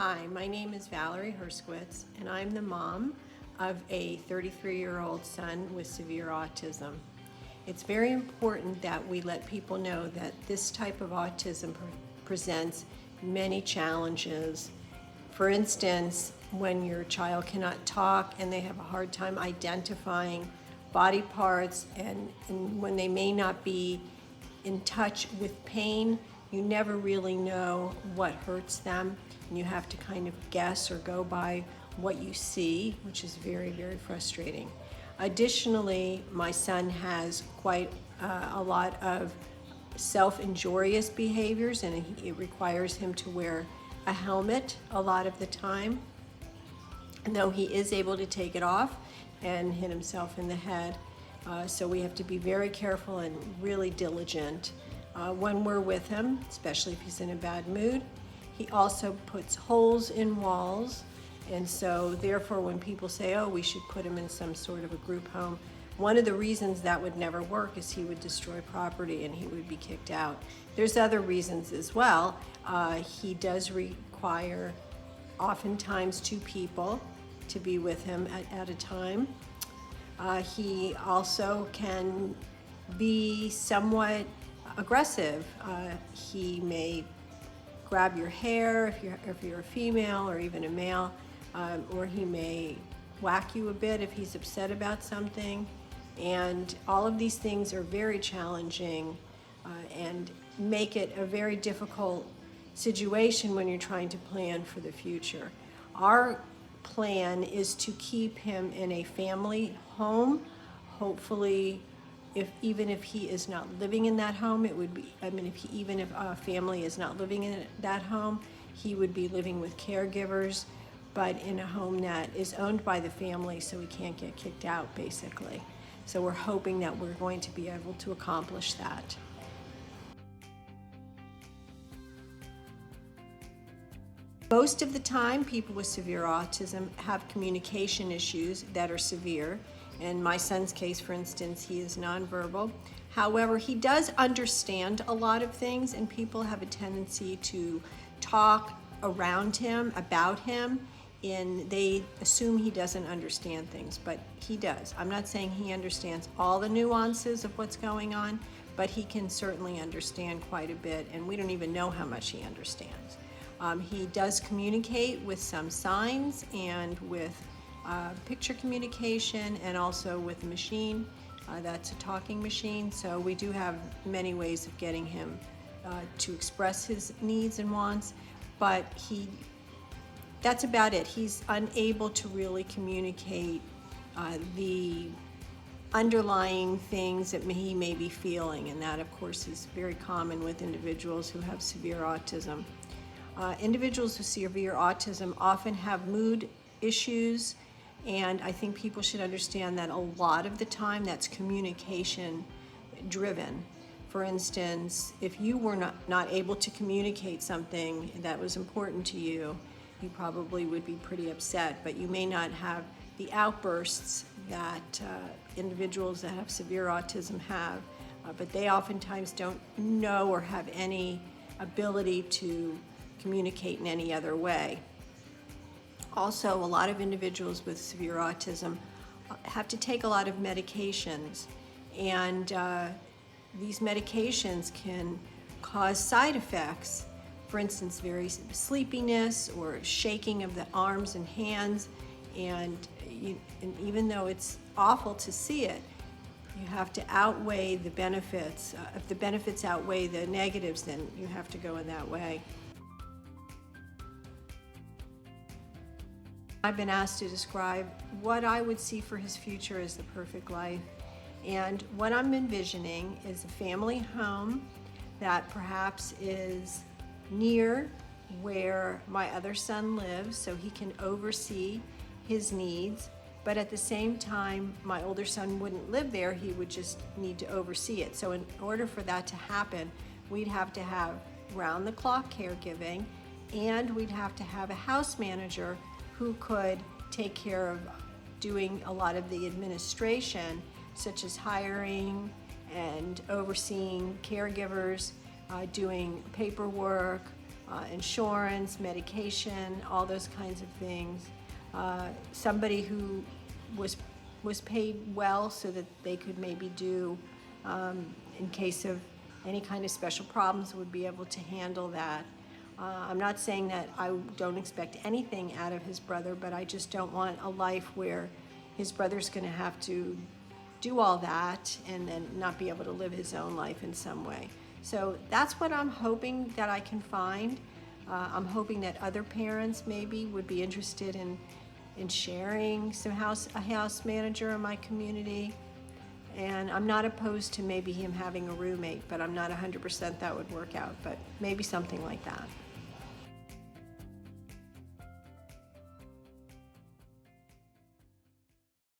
Hi, my name is Valerie Herskowitz, and I'm the mom of a 33-year-old son with severe autism. It's very important that we let people know that this type of autism presents many challenges. For instance, when your child cannot talk and they have a hard time identifying body parts, and when they may not be in touch with pain, you never really know what hurts them, and you have to kind of guess or go by what you see, which is very, very frustrating. Additionally, my son has quite a lot of self-injurious behaviors, and it requires him to wear a helmet a lot of the time. And though he is able to take it off and hit himself in the head, so we have to be very careful and really diligent when we're with him, especially if he's in a bad mood. He also puts holes in walls, and so therefore when people say, oh, we should put him in some sort of a group home, one of the reasons that would never work is he would destroy property and he would be kicked out. There's other reasons as well. He does require oftentimes two people to be with him at a time. He also can be somewhat aggressive. He may grab your hair if you're a female or even a male, or he may whack you a bit if he's upset about something. And all of these things are very challenging and make it a very difficult situation when you're trying to plan for the future. Our plan is to keep him in a family home. Hopefully, even if he is not living in that home, it would be, even if a family is not living in that home, he would be living with caregivers, but in a home that is owned by the family, so he can't get kicked out, basically. So we're hoping that we're going to be able to accomplish that. Most of the time, people with severe autism have communication issues that are severe. In my son's case, for instance, he is nonverbal. However, he does understand a lot of things, and people have a tendency to talk around him, about him, and they assume he doesn't understand things, but he does. I'm not saying he understands all the nuances of what's going on, but he can certainly understand quite a bit, and we don't even know how much he understands. He does communicate with some signs and with picture communication, and also with a machine that's a talking machine. So we do have many ways of getting him to express his needs and wants, but that's about it. He's unable to really communicate the underlying things that he may be feeling, and that of course is very common with individuals who have severe autism. Individuals with severe autism often have mood issues, and I think people should understand that a lot of the time that's communication driven. For instance, if you were not able to communicate something that was important to you, you probably would be pretty upset, but you may not have the outbursts that individuals that have severe autism have, but they oftentimes don't know or have any ability to communicate in any other way. Also, a lot of individuals with severe autism have to take a lot of medications, and these medications can cause side effects. For instance, very sleepiness or shaking of the arms and hands, and even though it's awful to see it, you have to outweigh the benefits. If the benefits outweigh the negatives, then you have to go in that way. I've been asked to describe what I would see for his future as the perfect life. And what I'm envisioning is a family home that perhaps is near where my other son lives, so he can oversee his needs. But at the same time, my older son wouldn't live there, he would just need to oversee it. So in order for that to happen, we'd have to have round-the-clock caregiving, and we'd have to have a house manager who could take care of doing a lot of the administration, such as hiring and overseeing caregivers, doing paperwork, insurance, medication, all those kinds of things. Somebody who was paid well so that they could maybe do, in case of any kind of special problems, would be able to handle that. I'm not saying that I don't expect anything out of his brother, but I just don't want a life where his brother's going to have to do all that and then not be able to live his own life in some way. So that's what I'm hoping that I can find. I'm hoping that other parents maybe would be interested in sharing a house manager in my community. And I'm not opposed to maybe him having a roommate, but I'm not 100% that would work out, but maybe something like that.